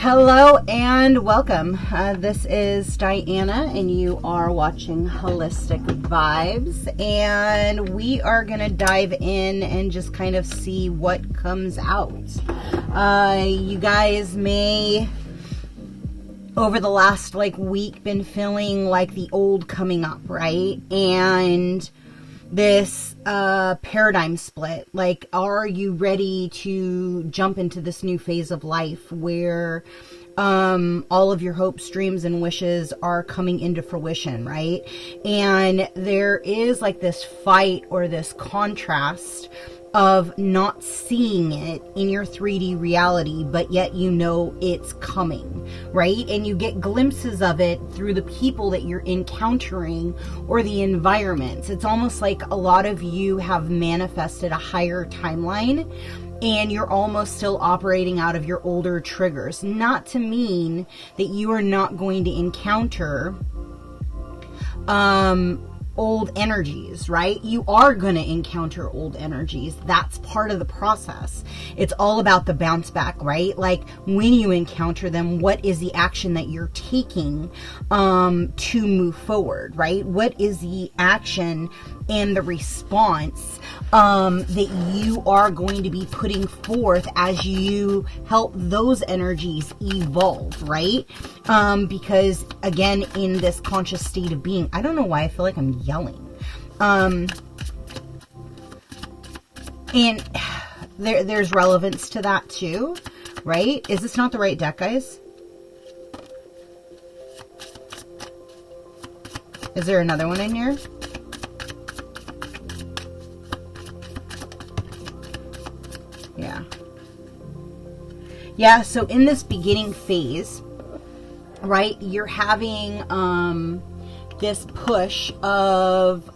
Hello and welcome. This is Diana and you are watching Holistic Vibes, and we are going to dive in and just kind of see what comes out. You guys may, over the last week, been feeling like the old coming up, right? And this paradigm split. Like, are you ready to jump into this new phase of life where all of your hopes, dreams, and wishes are coming into fruition, right? And there is like this fight or this contrast of not seeing it in your 3D reality, but yet you know it's coming, right? And you get glimpses of it through the people that you're encountering or the environments. It's almost like a lot of you have manifested a higher timeline and you're almost still operating out of your older triggers. Not to mean that you are not going to encounter old energies, right? You are going to encounter old energies. That's part of the process. It's all about the bounce back, right? Like, when you encounter them, what is the action that you're taking to move forward, right? What is the action and the response that you are going to be putting forth as you help those energies evolve, right? Because again, in this conscious state of being, I don't know why I feel like I'm yelling. And there's relevance to that too, right? Is this not the right deck, guys? Is there another one in here? Yeah, so in this beginning phase, right, you're having this push of,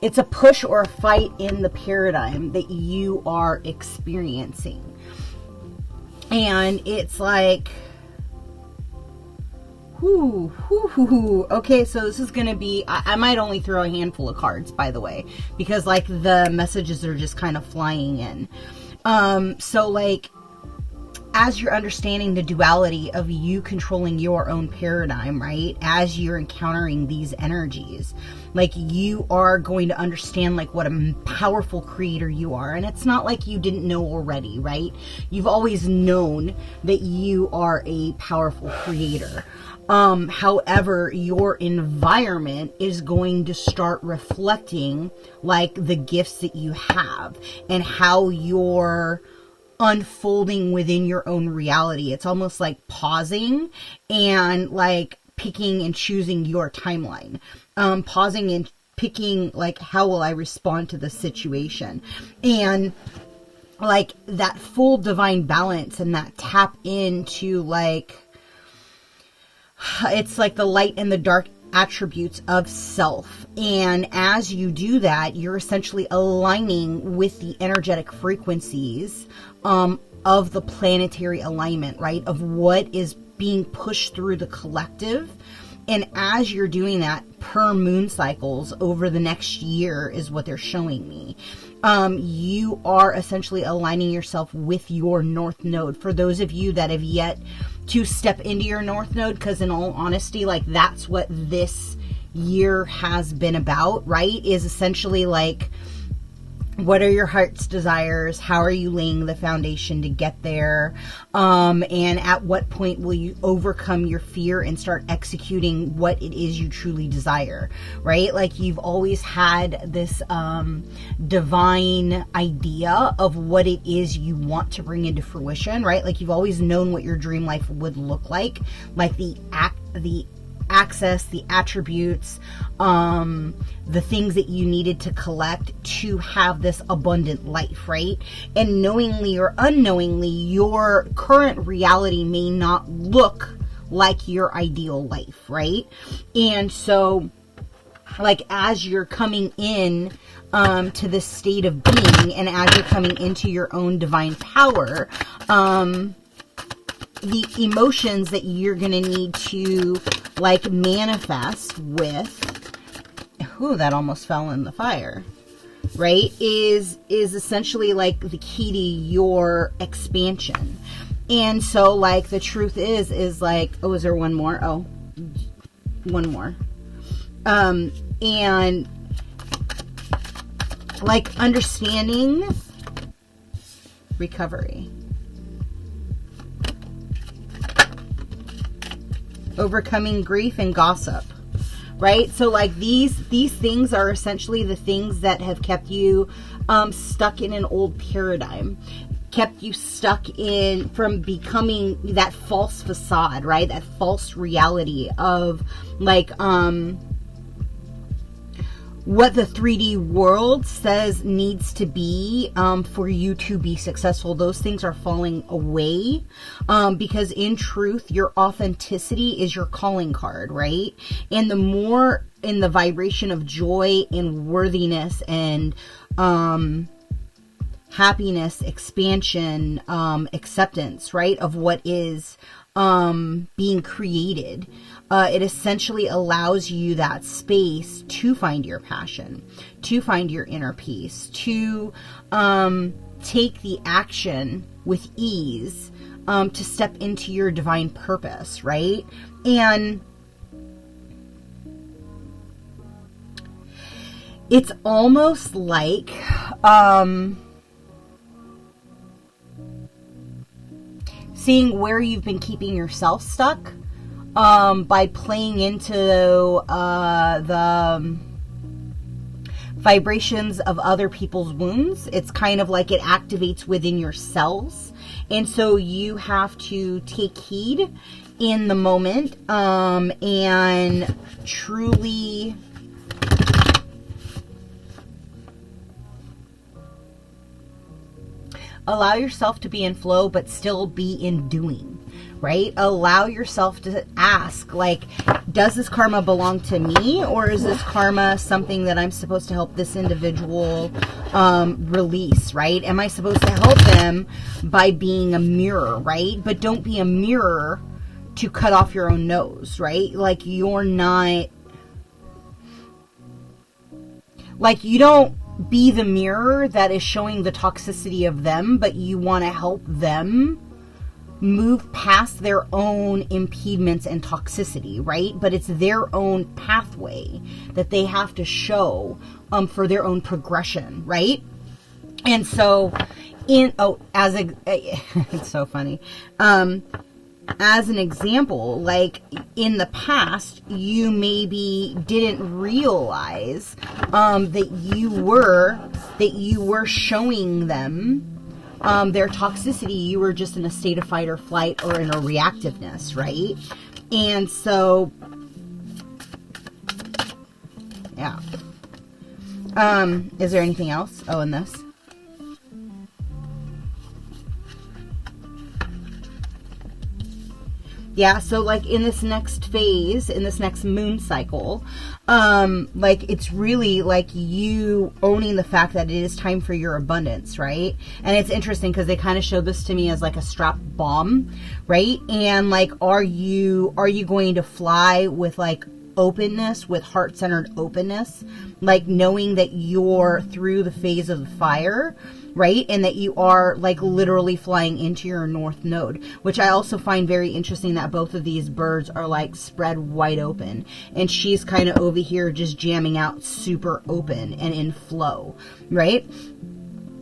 it's a push or a fight in the paradigm that you are experiencing. And it's like, okay, so this is going to be, I might only throw a handful of cards, by the way, because like the messages are just kind of flying in. So like, as you're understanding the duality of you controlling your own paradigm, right? As you're encountering these energies, like, you are going to understand like what a powerful creator you are. And it's not like you didn't know already, right? You've always known that you are a powerful creator. However, your environment is going to start reflecting like the gifts that you have and how you're unfolding within your own reality. It's almost like pausing and like picking and choosing your timeline. Pausing and picking like, how will I respond to the situation? And like that full divine balance and that tap into like, it's like the light and the dark attributes of self. And as you do that, you're essentially aligning with the energetic frequencies of the planetary alignment, right? Of what is being pushed through the collective. And as you're doing that per moon cycles over the next year is what they're showing me. You are essentially aligning yourself with your North Node. For those of you that have yet to step into your North Node, because in all honesty, like, that's what this year has been about, right? Is essentially like, what are your heart's desires? How are you laying the foundation to get there? And at what point will you overcome your fear and start executing what it is you truly desire, right? Like, you've always had this divine idea of what it is you want to bring into fruition, right? Like, you've always known what your dream life would look like the access, the attributes, the things that you needed to collect to have this abundant life, right? And knowingly or unknowingly, your current reality may not look like your ideal life, right? And so, like, as you're coming in to this state of being, and as you're coming into your own divine power, the emotions that you're going to need to like manifest with, that almost fell in the fire, right, is essentially like the key to your expansion. And so, like, the truth is like, oh, is there one more? Oh, one more. And like understanding recovery, overcoming grief and gossip, right? So like these things are essentially the things that have kept you stuck in an old paradigm, kept you stuck in from becoming that false facade, right? That false reality of like what the 3D world says needs to be for you to be successful. Those things are falling away because in truth, your authenticity is your calling card, right? And the more in the vibration of joy and worthiness and happiness, expansion, acceptance, right, of what is being created, it essentially allows you that space to find your passion, to find your inner peace, to take the action with ease, to step into your divine purpose, right? And it's almost like seeing where you've been keeping yourself stuck by playing into the vibrations of other people's wounds. It's kind of like it activates within your cells. And so you have to take heed in the moment and truly allow yourself to be in flow, but still be in doing, right? Allow yourself to ask, like, does this karma belong to me, or is this karma something that I'm supposed to help this individual release, right? Am I supposed to help them by being a mirror, right? But don't be a mirror to cut off your own nose, right? Like, you're not, like, you don't be the mirror that is showing the toxicity of them, but you want to help them move past their own impediments and toxicity, right? But it's their own pathway that they have to show for their own progression, right? And so it's so funny. As an example, like in the past, you maybe didn't realize that you were showing them their toxicity. You were just in a state of fight or flight or in a reactiveness, right? And so, yeah. Is there anything else? Oh, in this? Yeah, so like in this next phase, in this next moon cycle, like it's really like you owning the fact that it is time for your abundance, right? And it's interesting because they kind of show this to me as like a strap bomb, right? And like, are you going to fly with like openness, with heart-centered openness, like knowing that you're through the phase of the fire, right? And that you are like literally flying into your north node, which I also find very interesting that both of these birds are like spread wide open. And she's kind of over here just jamming out super open and in flow, right?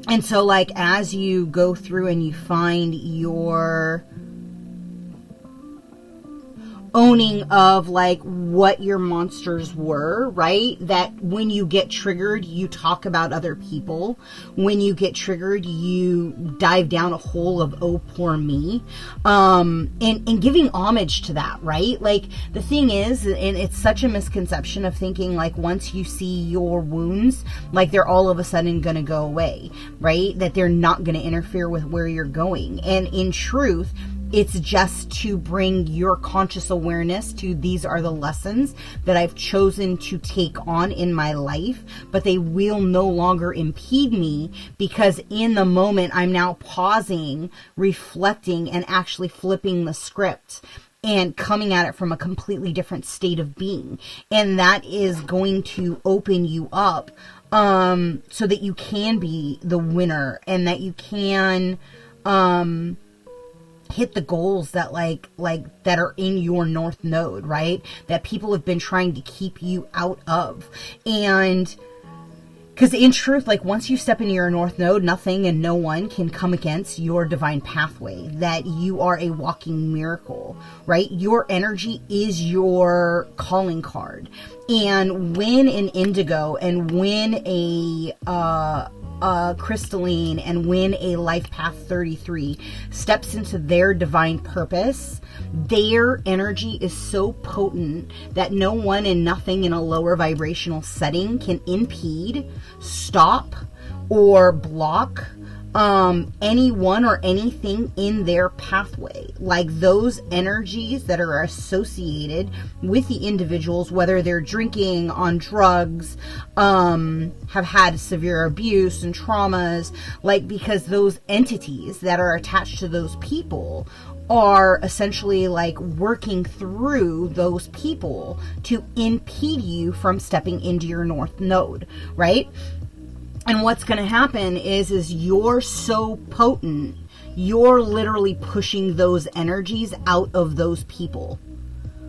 And so like as you go through and you find your owning of like what your monsters were, right? That when you get triggered, you talk about other people. When you get triggered, you dive down a hole of, oh, poor me. And giving homage to that, right? Like the thing is, and it's such a misconception of thinking like once you see your wounds, like they're all of a sudden going to go away, right? That they're not going to interfere with where you're going. And in truth, it's just to bring your conscious awareness to these are the lessons that I've chosen to take on in my life, but they will no longer impede me because in the moment I'm now pausing, reflecting, and actually flipping the script and coming at it from a completely different state of being. And that is going to open you up so that you can be the winner and that you can hit the goals that that are in your North Node, right? That people have been trying to keep you out of. And because in truth, like once you step into your North Node, nothing and no one can come against your divine pathway, that you are a walking miracle, right? Your energy is your calling card. And when an indigo and when a crystalline and when a life path 33 steps into their divine purpose, their energy is so potent that no one and nothing in a lower vibrational setting can impede, stop, or block anyone or anything in their pathway. Like those energies that are associated with the individuals, whether they're drinking, on drugs, have had severe abuse and traumas, like because those entities that are attached to those people are essentially like working through those people to impede you from stepping into your North Node, right? And what's going to happen is you're so potent, you're literally pushing those energies out of those people.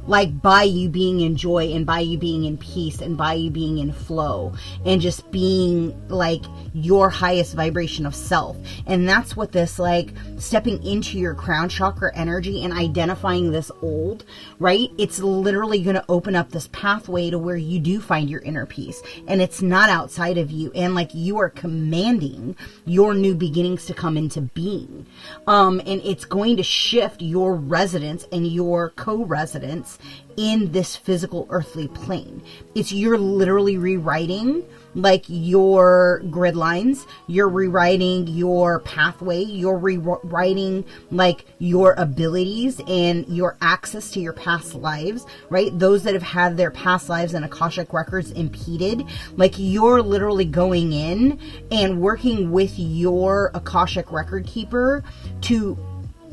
Like by you being in joy and by you being in peace and by you being in flow and just being like your highest vibration of self. And that's what this like stepping into your crown chakra energy and identifying this old, right? It's literally going to open up this pathway to where you do find your inner peace and it's not outside of you. And like you are commanding your new beginnings to come into being. And it's going to shift your residence and your co-residence in this physical earthly plane. You're literally rewriting like your grid lines, you're rewriting your pathway, you're rewriting like your abilities and your access to your past lives, right? Those that have had their past lives and Akashic records impeded, like you're literally going in and working with your Akashic record keeper to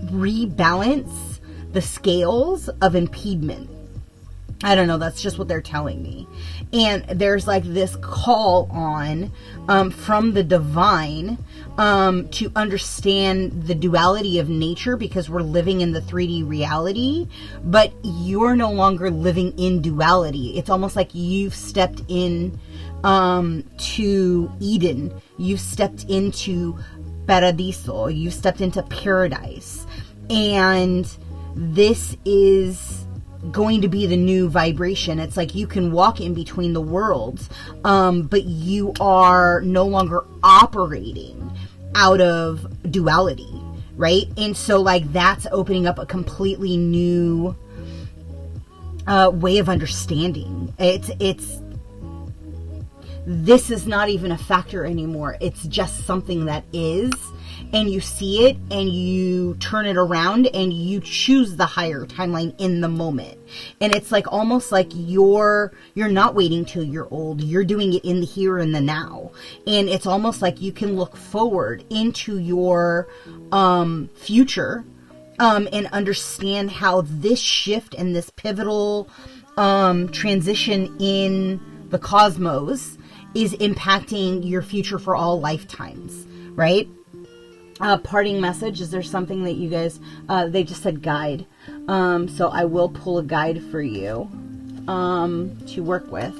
rebalance the scales of impediment. I don't know, that's just what they're telling me. And there's like this call on from the divine to understand the duality of nature, because we're living in the 3D reality, but you're no longer living in duality. It's almost like you've stepped in to Eden. You've stepped into Paradiso. You've stepped into paradise. And this is going to be the new vibration. It's like you can walk in between the worlds, but you are no longer operating out of duality, right? And so like that's opening up a completely new way of understanding. This is not even a factor anymore. It's just something that is. And you see it and you turn it around and you choose the higher timeline in the moment. And it's like almost like you're not waiting till you're old. You're doing it in the here and the now. And it's almost like you can look forward into your future and understand how this shift and this pivotal transition in the cosmos is impacting your future for all lifetimes, right? Parting message, is there something that you guys, they just said guide. So I will pull a guide for you to work with.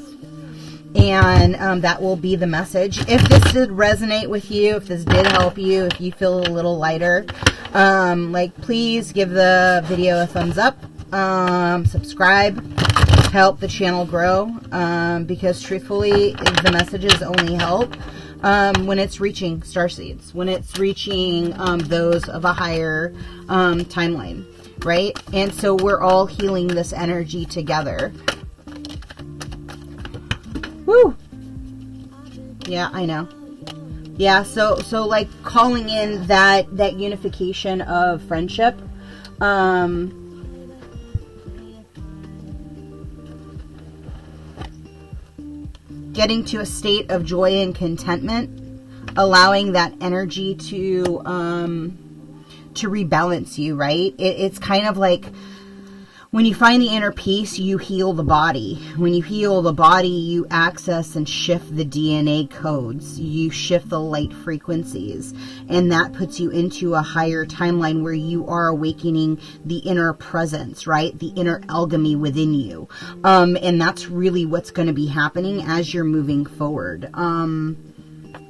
And that will be the message. If this did resonate with you, if this did help you, if you feel a little lighter, like please give the video a thumbs up, subscribe, help the channel grow, because truthfully, the messages only help when it's reaching starseeds, when it's reaching those of a higher timeline, right? And so we're all healing this energy together. Woo! Yeah, I know. Yeah, so like calling in that unification of friendship. Getting to a state of joy and contentment, allowing that energy to rebalance you, right? It's kind of like When you find the inner peace, you heal the body. When you heal the body, you access and shift the DNA codes. You shift the light frequencies. And that puts you into a higher timeline where you are awakening the inner presence, right? The inner alchemy within you. And that's really what's going to be happening as you're moving forward.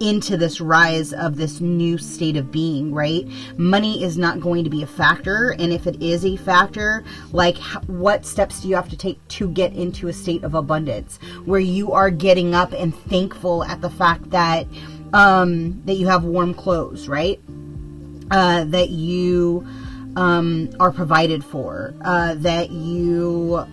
Into this rise of this new state of being, right? Money is not going to be a factor. And if it is a factor, like what steps do you have to take to get into a state of abundance where you are getting up and thankful at the fact that, that you have warm clothes, right? That you, are provided for, that you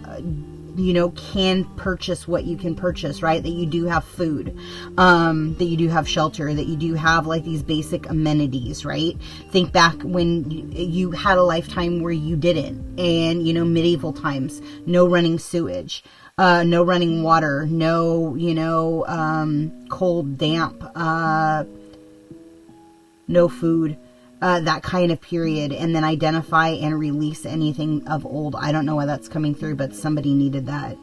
can purchase what you can purchase, right? That you do have food, that you do have shelter, that you do have like these basic amenities, right? Think back when you had a lifetime where you didn't, and, medieval times, no running sewage, no running water, no, cold, damp, no food. That kind of period, and then identify and release anything of old. I don't know why that's coming through, but somebody needed that.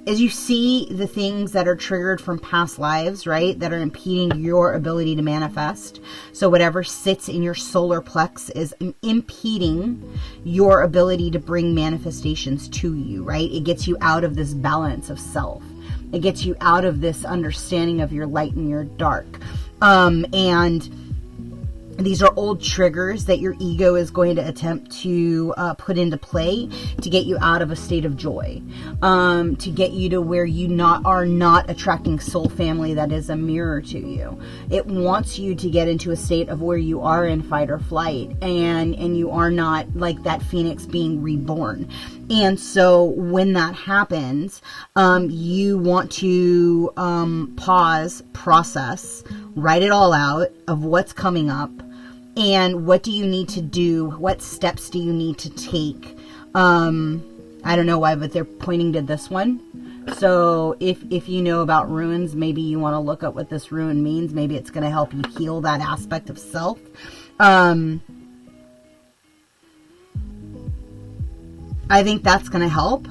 As you see the things that are triggered from past lives, right, that are impeding your ability to manifest. So whatever sits in your solar plex is impeding your ability to bring manifestations to you, right? It gets you out of this balance of self. It gets you out of this understanding of your light and your dark. And these are old triggers that your ego is going to attempt to put into play to get you out of a state of joy, to get you to where you are not attracting soul family that is a mirror to you. It wants you to get into a state of where you are in fight or flight, and you are not like that phoenix being reborn. And so when that happens, you want to pause, process, write it all out of what's coming up, and what do you need to do? What steps do you need to take? I don't know why, but they're pointing to this one. So if you know about runes, maybe you want to look up what this rune means. Maybe it's going to help you heal that aspect of self. I think that's going to help.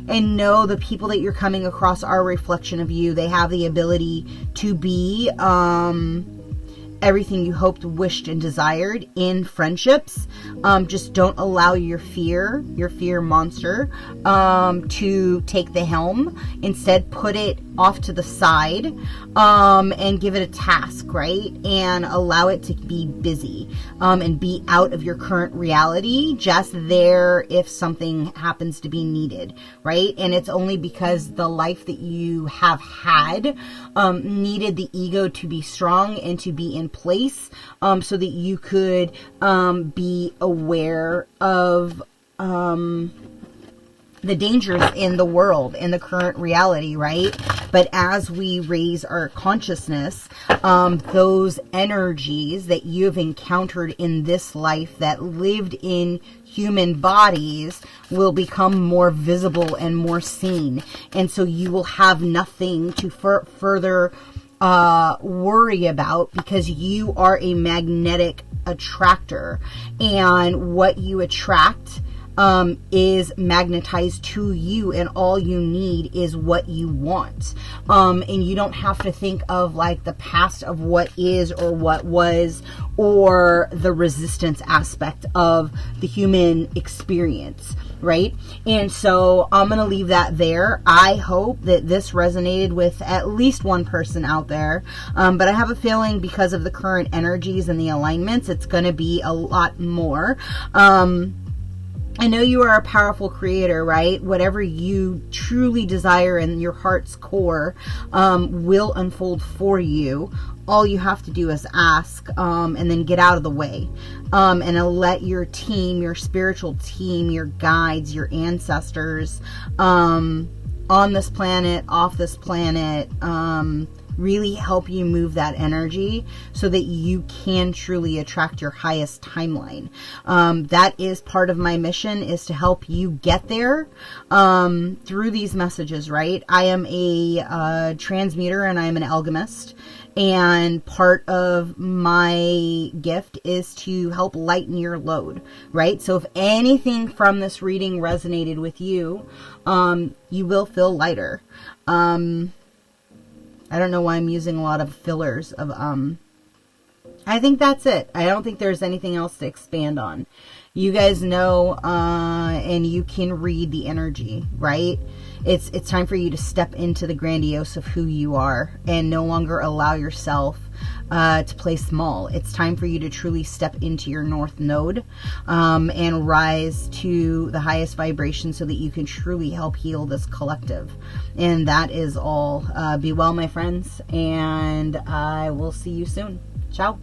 And know the people that you're coming across are a reflection of you. They have the ability to be everything you hoped, wished, and desired in friendships. Just don't allow your fear monster, to take the helm. Instead, put it off to the side, and give it a task, right? And allow it to be busy, and be out of your current reality, just there if something happens to be needed, right? And it's only because the life that you have had, needed the ego to be strong and to be in place, so that you could, be aware of, the dangers in the world, in the current reality, right? But as we raise our consciousness, those energies that you've encountered in this life that lived in human bodies will become more visible and more seen. And so you will have nothing to further worry about, because you are a magnetic attractor, and what you attract is magnetized to you, and all you need is what you want. And you don't have to think of like the past of what is or what was, or the resistance aspect of the human experience, right? And so I'm going to leave that there. I hope that this resonated with at least one person out there. But I have a feeling because of the current energies and the alignments, it's going to be a lot more. I know you are a powerful creator, right? Whatever you truly desire in your heart's core, will unfold for you. All you have to do is ask, and then get out of the way. And let your team, your spiritual team, your guides, your ancestors, on this planet, off this planet, really help you move that energy so that you can truly attract your highest timeline. That is part of my mission, is to help you get there through these messages, right? I am a transmuter, and I am an alchemist. And part of my gift is to help lighten your load, right? So if anything from this reading resonated with you, you will feel lighter. I don't know why I'm using a lot of fillers of, I think that's it. I don't think there's anything else to expand on. You guys know, and you can read the energy, right? It's time for you to step into the grandiose of who you are and no longer allow yourself to play small. It's time for you to truly step into your North Node and rise to the highest vibration so that you can truly help heal this collective. And that is all. Be well, my friends, and I will see you soon. Ciao.